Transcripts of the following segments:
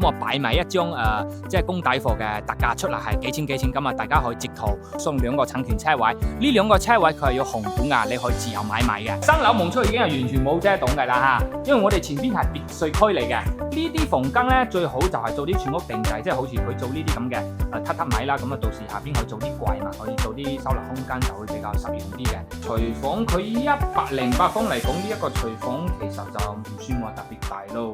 咁我擺埋一張即係公底貨嘅特價出嚟係幾錢咁啊！大家可以截圖送2個產權車位，呢2個車位佢係要紅本㗎，你可以自由買賣嘅。新樓望出去已經係完全冇遮擋㗎啦嚇，因為我哋前邊係別墅區嚟嘅。呢啲房間咧最好就係做啲全屋定製，即係好似佢做呢啲咁嘅榻米啦，咁啊到時下邊可以做啲櫃嘛，可以做啲收納空間就會比較實用啲嘅。廚房佢108方嚟講，呢一個廚房其實就唔算話特別大咯。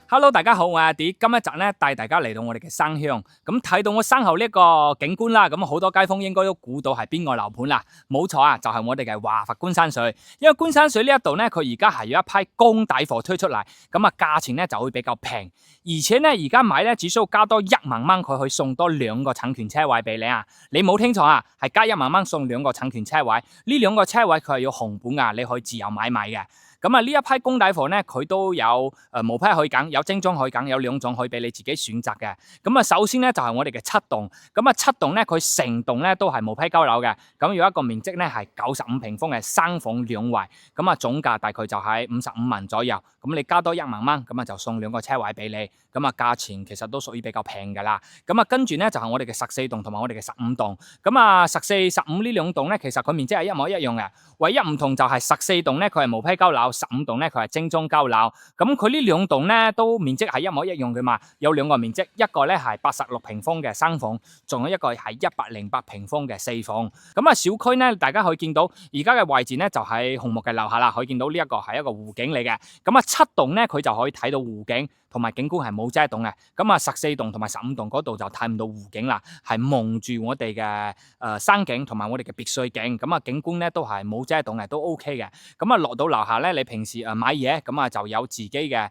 Hello， 大家好，我係阿 D， 今一集咧帶大家嚟到我哋嘅生鄉，咁睇到我身後呢個景觀啦，咁好多街坊應該都估到係邊個樓盤啦，冇錯啊，就係我哋嘅華佛觀山水。因為觀山水呢一度咧，佢而家係有一批公底貨推出嚟，咁啊價錢咧就會比較平，而且咧而家買咧只需要加多1萬蚊，佢可以送多2個產權車位俾你啊！你冇聽錯啊，係加1萬蚊送2個產權車位，呢2個車位佢係要紅本啊，你可以自由買賣嘅。咁啊呢一批公底貨咧，佢都有毛坯可以揀，有精裝可以揀，有2種可以俾你自己選擇嘅。咁啊首先咧就係我哋嘅7棟，咁啊7棟咧佢成棟咧都係毛坯交樓嘅，咁有一個面積咧係95平方嘅3房2衛，咁啊總價大概就係55萬左右，咁你加多1萬蚊，咁啊就送2個車位俾你，咁啊價錢其實都屬於比較平噶啦。咁啊跟住咧就係我哋嘅14棟同埋我哋嘅15棟，咁啊14、15呢2棟咧其實佢面積係一模一樣嘅，唯一唔同就係14棟咧佢係毛坯交樓，15棟咧佢係精裝交樓，咁佢呢2棟咧都面積係一模一樣嘅嘛，有2個面積，一個咧係86平方嘅3房，仲有一個係108平方嘅4房。咁啊小區咧，大家可以見到而家嘅位置咧就喺紅木嘅樓下啦，可以見到呢一個係一個湖景嚟嘅。咁啊7棟咧佢就可以睇到湖景，同埋景觀係冇遮擋嘅。咁啊14棟同埋15棟嗰度就睇唔到湖景啦，係望住我哋嘅山景同埋我哋嘅別墅景，咁啊景觀咧都係冇遮擋嘅，都 OK 嘅。咁啊落到樓下咧，你平時買嘢咁啊就有自己嘅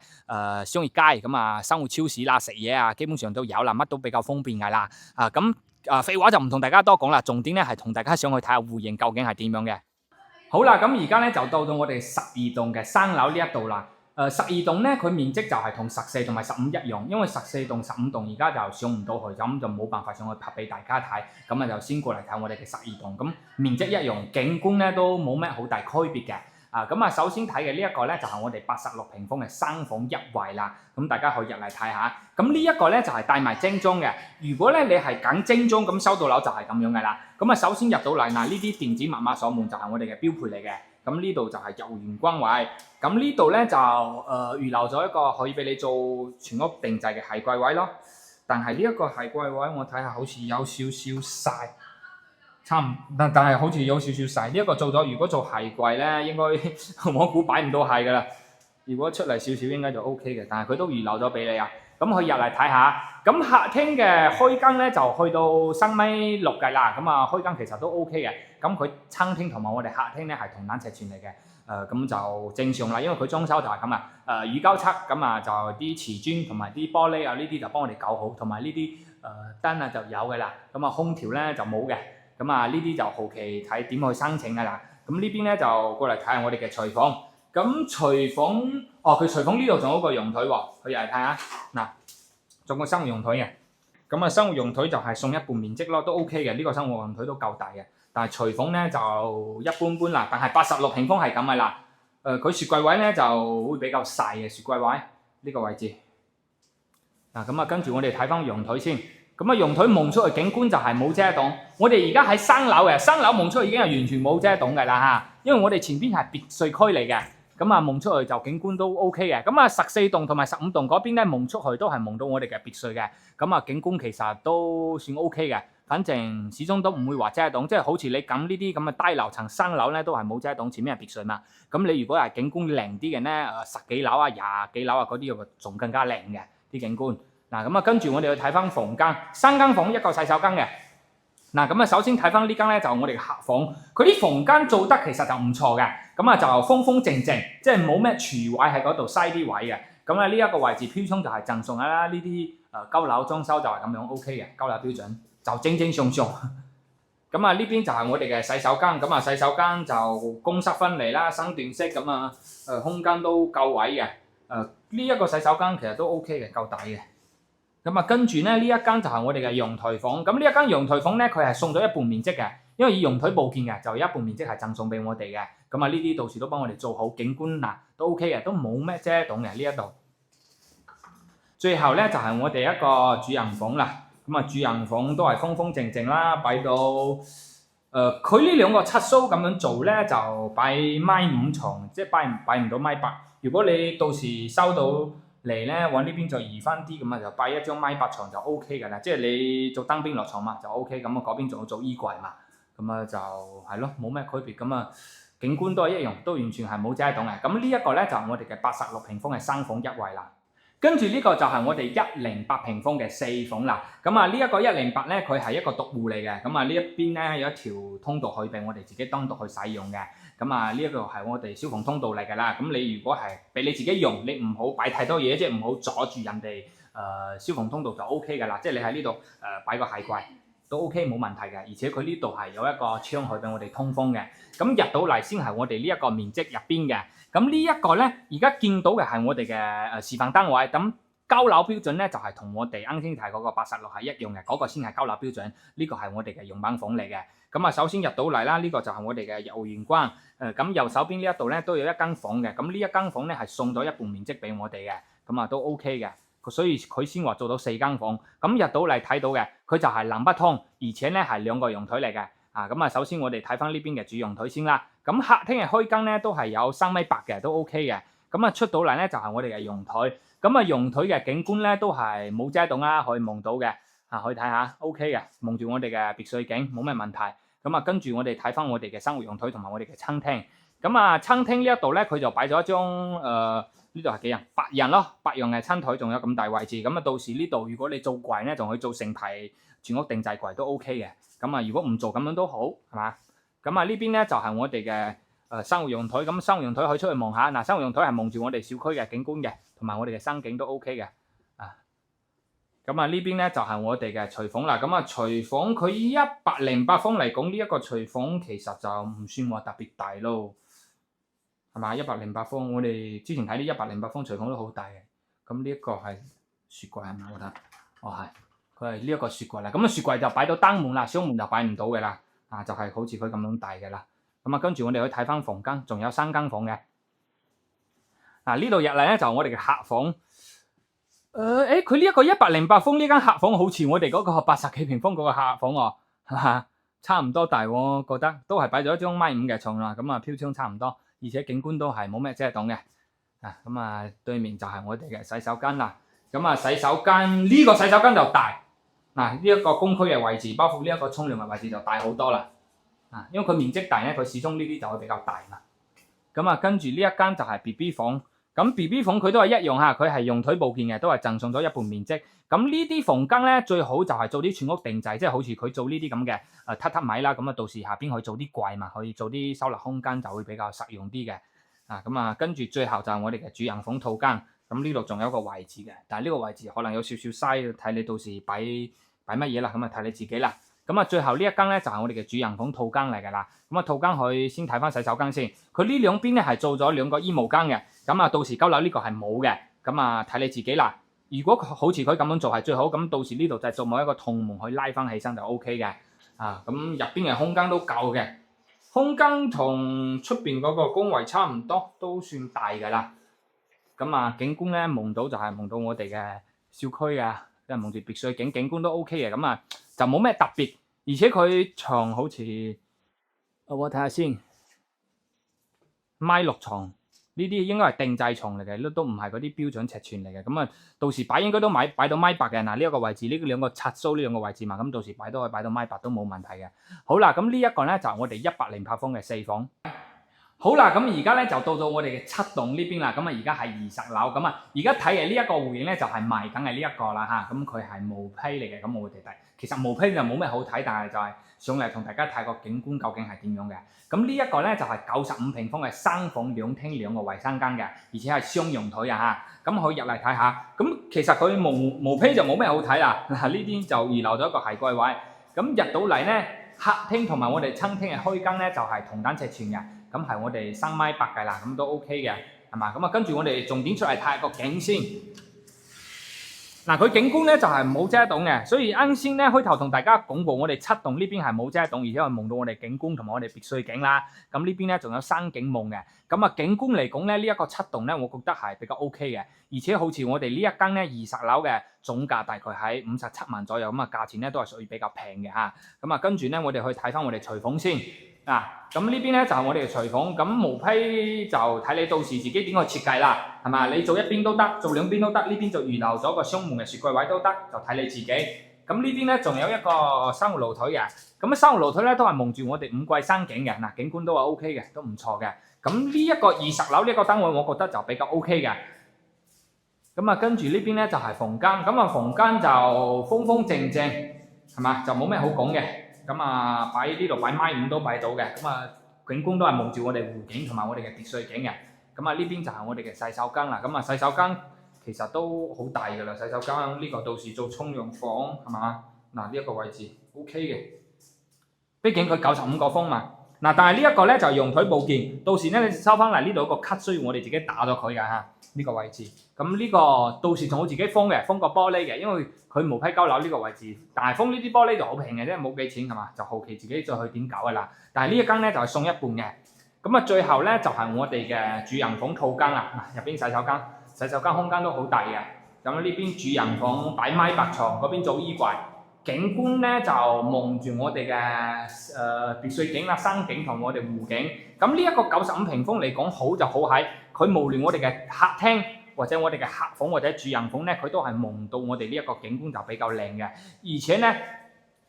商業街，咁啊生活超市啦，食嘢啊基本上都有啦，乜都比較方便噶啦。廢話就唔同大家多講啦，重點咧係同大家上去睇下戶型究竟係點樣嘅。好啦，咁而家咧就到我哋12棟嘅新樓呢一度啦。12棟咧佢面積就係同14同埋15一樣，因為14棟、15棟而家就上唔到去，咁就冇辦法上去拍俾大家睇，咁啊就先過嚟睇我哋嘅12棟，咁面積一樣，景觀咧都冇咩好大區別嘅。咁啊，首先睇嘅呢一個咧就係我哋86平方嘅3房1衛啦，咁大家可以入嚟睇下。咁呢一個咧就係帶埋精裝嘅。如果咧你係揀精裝咁收到樓就係咁樣嘅啦。咁啊，首先入到嚟嗱，呢啲電子密碼鎖門就係我哋嘅標配嚟嘅。咁呢度就係遊園關位。咁呢度咧就預留咗一個可以俾你做全屋定制嘅鞋櫃位咯。但係呢一個鞋櫃位我睇下好似有少少細。但係好似有少少細，呢一個做咗，如果做鞋櫃咧，應該我估擺唔到鞋噶啦。如果出嚟少少應該就 OK 嘅，但係佢都預留咗俾你啊。咁可以入嚟睇下。咁客廳嘅開間咧就去到3.6米嘅啦。咁啊開間其實都 OK 嘅。咁佢餐廳同埋我哋客廳咧係同等尺寸嚟嘅。咁就正常啦，因為佢裝修就係咁啊。乳膠漆咁啊就啲瓷磚同埋啲玻璃啊呢啲就幫我哋搞好，同埋呢啲燈啊就有嘅啦。咁啊空調咧就冇嘅。咁啊，呢啲就後期睇點去申請噶啦。咁呢邊咧就過嚟睇下我哋嘅廚房。咁廚房，佢廚房呢度仲有個陽台喎，去入嚟睇下。嗱，仲有個生活陽台嘅。咁啊，生活陽台就係送一半面積咯，都 OK 嘅。呢個生活陽台都夠大嘅。但係廚房咧就一般般啦。但係86平方係咁嘅啦。佢雪櫃位咧就會比較細嘅雪櫃位呢個位置。嗱，咁啊，跟住我哋睇翻陽台先。咁啊，陽台望出去景觀就係冇遮擋。我哋而家喺新樓嘅，新樓望出去已經係完全冇遮擋嘅啦嚇。因為我哋前邊係別墅區嚟嘅，咁啊望出去就景觀都 OK 嘅。咁啊14棟同埋15棟嗰邊咧望出去都係望到我哋嘅別墅嘅，咁啊景觀其實都算 OK 嘅。反正始終都唔會話遮擋，即係好似你咁呢啲咁嘅低樓層新樓咧都係冇遮擋，前面係別墅嘛。咁你如果係景觀靚啲嘅咧，10幾樓啊、20幾樓啊嗰啲，仲更加靚嘅啲景觀。嗱，咁啊，跟住我哋去睇翻房間，3間房一個洗手間嘅。嗱，咁啊，首先睇翻呢間咧就我哋嘅客房，佢啲房間做得其實就唔錯嘅，咁啊就風風靜靜，即係冇咩廚位喺嗰度嘥啲位嘅。咁啊呢一個位置飄窗就係贈送啦，呢啲舊樓裝修就係咁樣 OK 嘅，舊樓標準就正正常常。咁啊呢邊就係我哋嘅洗手間，咁啊洗手間就公室分離啦，身段式咁啊，空間都夠位嘅。呢一個洗手間其實都 OK 嘅，夠大嘅。咁啊，跟住咧呢一間就係我哋嘅陽台房。咁呢一間陽台房咧，佢係送咗一半面積嘅，因為以陽台佈建嘅，就有一半面積係贈送俾我哋嘅。咁啊，呢啲到時都幫我哋做好景觀嗱，都 OK 嘅，都冇咩遮擋嘅呢一度。最後咧就係我哋一個主人房啦。咁啊，主人房都係風風靜靜啦，擺到佢呢兩個七蘇咁樣做咧，就擺米5床，即係擺唔到米8。如果你到時收到嚟咧，往呢邊再移翻啲咁啊，就擺一張米8床就 O K 㗎啦。即係你做單邊落床嘛，就 O K。咁啊，嗰邊仲要做衣櫃嘛，咁啊就係咯，冇咩區別。咁啊，景觀都係一樣，都完全係冇遮擋嘅。咁呢一個咧就係我哋嘅86平方嘅3房1衛啦。跟住呢個就係我哋108平方嘅4房啦。咁啊，呢一個108咧，佢係一個獨戶嚟嘅。咁啊，呢一邊咧有一條通道可以俾我哋自己單獨去使用嘅。咁啊，呢一個係我哋消防通道嚟㗎啦。咁你如果係俾你自己用，你唔好擺太多嘢，即係唔好阻住人哋消防通道就 O K 㗎啦。即係你喺呢度擺個鞋櫃都 O K 冇問題嘅。而且佢呢度係有一個窗去俾我哋通風嘅。咁入到嚟先係我哋呢一個面積入邊嘅。咁呢一個咧，而家見到嘅係我哋嘅示範單位。咁交樓標準咧就係同我哋啱先提嗰個86係一樣嘅，嗰個先係交樓標準。呢個係我哋嘅用品房嚟嘅。咁啊，首先入到嚟啦，呢個就係我哋嘅右玄關。咁右手邊呢一度咧都有一間房嘅。咁呢一間房咧係送咗一半面積俾我哋嘅，咁啊都 OK 嘅。所以佢先話做到4間房。咁入到嚟睇到嘅，佢就係南北通，而且咧係2個陽台嚟嘅。咁啊，首先我哋睇翻呢邊嘅主陽台先啦。咁客廳嘅開間咧都係有3米8嘅，都 OK 嘅。咁啊出到嚟咧就係我哋嘅陽台。咁啊陽台嘅景觀咧都係冇遮擋啦，可以望到嘅。可以睇下 OK 嘅，望住我哋嘅別墅景冇咩問題。咁啊跟住我哋睇翻我哋嘅生活陽台同埋我哋嘅餐廳。咁啊餐廳呢一度咧佢就擺咗一張呢度係幾人？8人咯，8人嘅餐台，仲有咁大位置。咁啊到時呢度如果你做櫃咧，仲可以做成排全屋定製櫃都 OK 嘅。咁啊如果唔做咁樣都好，係嘛？咁啊呢邊咧就係我哋嘅生活陽台。咁生活陽台可以出去望下。嗱，生活陽台係望住我哋小區嘅景觀嘅，同埋我哋嘅生景都 OK 嘅。咁啊呢邊咧就係我哋嘅廚房啦。咁啊廚房佢108方嚟講，呢一個廚房其實就唔算話特別大咯，係嘛？108方，我哋之前睇啲108方廚房都好大嘅。咁呢一個係雪櫃係咪？我睇，係，佢係呢一個雪櫃啦。咁啊雪櫃就擺到單門啦，雙門就擺唔到嘅啦。就係好似佢咁樣大嘅啦。咁啊跟住我哋去睇翻房間，仲有3間房嘅。呢度入嚟咧就係我哋嘅客房。佢呢一個108方呢間客房好似我哋嗰個80幾平方嗰個客房喎，係嘛？差唔多大喎，覺得都係擺咗一張米5嘅床啦。咁啊飄窗差唔多，而且景觀都係冇咩遮擋嘅。咁啊對面就係我哋嘅洗手間啦。咁啊洗手間呢個洗手間就大。呢一個公區嘅位置，包括呢一個沖涼嘅位置就大好多啦。因為佢面積大咧，佢始終呢啲就會比較大嘛。咁啊跟住呢一間就係 BB 房。咁 BB 房佢都係一樣嚇，佢係用腿部建嘅，都係贈送咗一半面積。咁呢啲房間咧最好就係做啲全屋定製，即係好似佢做呢啲咁嘅榻榻米啦。咁啊到時下邊可以做啲櫃嘛，可以做啲收納空間就會比較實用啲嘅。咁啊跟住最後就係我哋嘅主人房套間。咁呢度仲有一個位置嘅，但係呢個位置可能有少少嘥，睇你到時擺乜嘢啦。咁啊睇你自己啦。咁啊最後呢一間咧就係我哋嘅主人房套間嚟㗎啦。咁啊套間佢先睇翻洗手間先，佢呢兩邊咧係做咗2個衣帽間嘅。咁啊到時交樓呢個係冇嘅。咁啊睇你自己啦。如果好似佢咁樣做係最好，咁到時呢度就做某一個筒門可以拉翻起身就 OK 嘅。咁入邊嘅空間都夠嘅，空間同出邊嗰個工位差唔多，都算大㗎啦。咁啊景觀咧望到就係望到我哋嘅小區啊，即係望住別墅景觀都 OK 嘅。咁啊就冇咩特別，而且佢床好似我睇下先，米6床。呢啲應該係定製床嚟嘅，都唔係嗰啲標準尺寸嚟嘅。咁啊，到時擺應該都擺到米8嘅。呢一個位置，呢兩個插蘇呢兩個位置嘛，咁到時擺都可以擺到米8都冇問題嘅。好啦，咁呢一個咧就係我哋108方嘅4房。好啦，咁而家咧就到我哋嘅7棟呢邊啦。咁啊，而家係20樓。咁啊，而家睇嘅呢一個戶型咧就係賣緊嘅呢一個啦嚇。咁佢係毛坯嚟嘅。咁我哋睇，其實毛坯就冇咩好睇，但係就係上嚟同大家睇個景觀究竟係點樣嘅。咁呢一個咧就係95平方嘅3房2廳2個衞生間嘅，而且係雙陽台啊嚇。咁可以入嚟睇下。咁其實佢毛坯就冇咩好睇啦。呢邊就預留咗一個鞋櫃位。咁入到嚟咧，客廳同埋我哋餐廳嘅開間咧就係同等尺寸嘅。咁係我哋3米8嘅啦，咁都 OK 嘅，係嘛？咁啊跟住我哋重點出嚟睇個景先。嗱，佢景觀咧就係冇遮擋嘅，所以啱先咧開頭同大家講過，我哋7棟呢邊係冇遮擋，而且係望到我哋景觀同埋我哋別墅景啦。咁呢邊咧仲有山景夢嘅。咁啊景觀嚟講咧，呢一個7棟咧，我覺得係比較 OK 嘅，而且好似我哋呢一間咧20樓嘅總價大概喺57萬左右，咁啊價錢咧都係屬於比較平嘅嚇。咁啊跟住咧，我哋去睇翻我哋廚房先。咁呢邊咧就係我哋嘅廚房，咁毛坯就睇你到時自己點去設計啦，係嘛？你做一邊都得，做兩邊都得，呢邊就預留咗個雙門嘅雪櫃位都得，就睇你自己。咁呢邊咧仲有一個生活露台嘅，咁生活露台咧都係望住我哋5季山景嘅，嗱景觀都係 OK 嘅，都唔錯嘅。咁呢一個20樓呢個單位，我覺得就比較 OK 嘅。咁啊跟住呢邊咧就係房間，咁啊房間就風風靜靜，係嘛？就冇咩好講嘅。咁啊，擺呢度擺米5都擺到嘅，咁啊景觀都係望住我哋湖景同埋我哋嘅別墅景嘅。咁啊呢邊就係我哋嘅洗手間啦。咁啊洗手間其實都好大㗎啦，洗手間呢個到時做沖涼房係嘛？嗱呢一個位置 OK 嘅，畢竟佢95個方嘛。嗱但係呢一個咧就係陽台部件，到時咧你收翻嚟呢度一個cut需要我哋自己打咗佢㗎嚇，呢個位置。咁呢個到時仲好自己封嘅，封個玻璃嘅，因為佢毛坯交樓呢個位置，但係封呢啲玻璃就好平嘅啫，冇幾錢係嘛，就後期自己再去點搞㗎啦。但係呢一間咧就係送一半嘅。咁啊最後咧就係我哋嘅主人房套間啦，入邊洗手間空間都好大嘅。咁呢邊主人房擺米白床，嗰邊做衣櫃。景觀咧就望住我哋嘅別墅景啦、山景同我哋湖景。咁呢一個95平方嚟講好就好喺佢無論我哋嘅客廳或者我哋嘅客房或者主人房咧，佢都係望到我哋呢一個景觀就比較靚嘅。而且咧，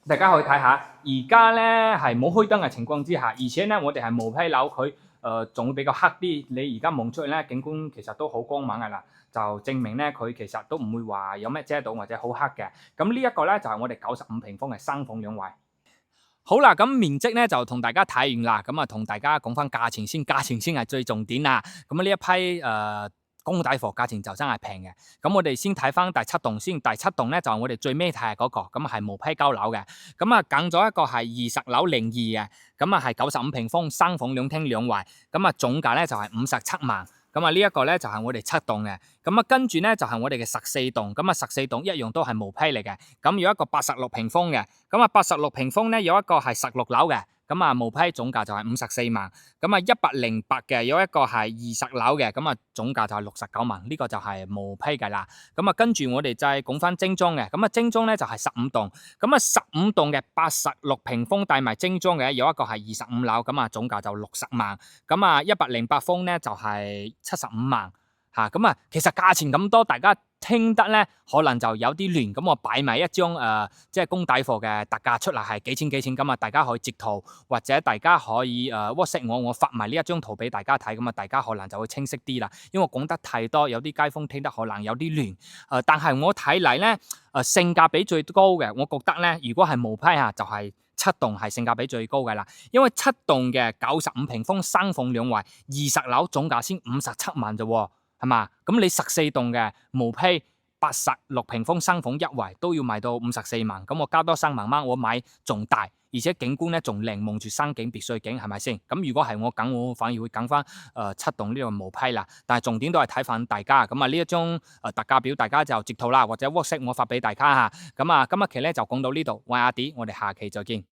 大家可以睇下，而家咧係冇開燈嘅情況之下，而且咧我哋係毛坯樓，佢仲會比較黑啲。你而家望出去咧，景觀其實都好光猛㗎啦。就證明咧，佢其實都唔會話有咩遮到或者好黑嘅。咁呢一個咧就係我哋95平方嘅3房2衛。好啦，咁面積咧就同大家睇完啦，咁啊同大家講翻價錢先，價錢先係最重點啦。咁呢一批公底貨價錢就真係平嘅。咁我哋先睇翻第7棟先，第7棟咧就係我哋最尾睇嗰個，咁係毛坯交樓嘅。咁啊揀咗一個係20樓02嘅，咁啊係95平方3房2廳2衛，咁啊總價咧就係57萬。咁啊呢一個咧就係我哋7棟嘅，咁啊跟住咧就係我哋嘅14棟，咁啊14棟一樣都係毛坯嚟嘅，咁有一個86平方嘅，咁啊86平方咧有一個係16樓嘅，咁啊毛坯總價就係54萬，咁啊108嘅有一個係20樓嘅，咁啊總價就係69萬，呢個就係毛坯㗎啦。咁啊跟住我哋再講翻精裝嘅，咁啊精裝咧就係15棟，咁啊15棟嘅86平方帶埋精裝嘅有一個係25樓，咁啊總價就60萬，咁啊108方咧就係75萬嚇，咁啊其實價錢咁多，大家聽得咧可能就有啲亂，咁我擺埋一張即係公底貨嘅特價出嚟係幾錢咁啊，大家可以截圖或者大家可以WhatsApp我發埋呢一張圖俾大家睇，咁啊大家可能就會清晰啲啦，因為我講得太多，有啲街坊聽得可能有啲亂，但係我睇嚟咧性價比最高嘅，我覺得咧如果係毛坯啊，就係7棟係性價比最高嘅啦，因為7棟嘅95平方3房2衛20樓總價先57萬啫喎。係嘛？咁你14棟嘅毛坯86平方3房1衛都要賣到54萬，咁我加多3萬蚊，我買仲大，而且景觀咧仲靚，望住山景別墅景，係咪先？咁如果係我揀，我反而會揀翻7棟呢個毛坯啦。但係重點都係睇翻大家，咁啊呢一張特價表大家就截圖啦，或者 WhatsApp 我發俾大家嚇。咁啊今日期咧就講到呢度，我係阿 D，我哋下期再見。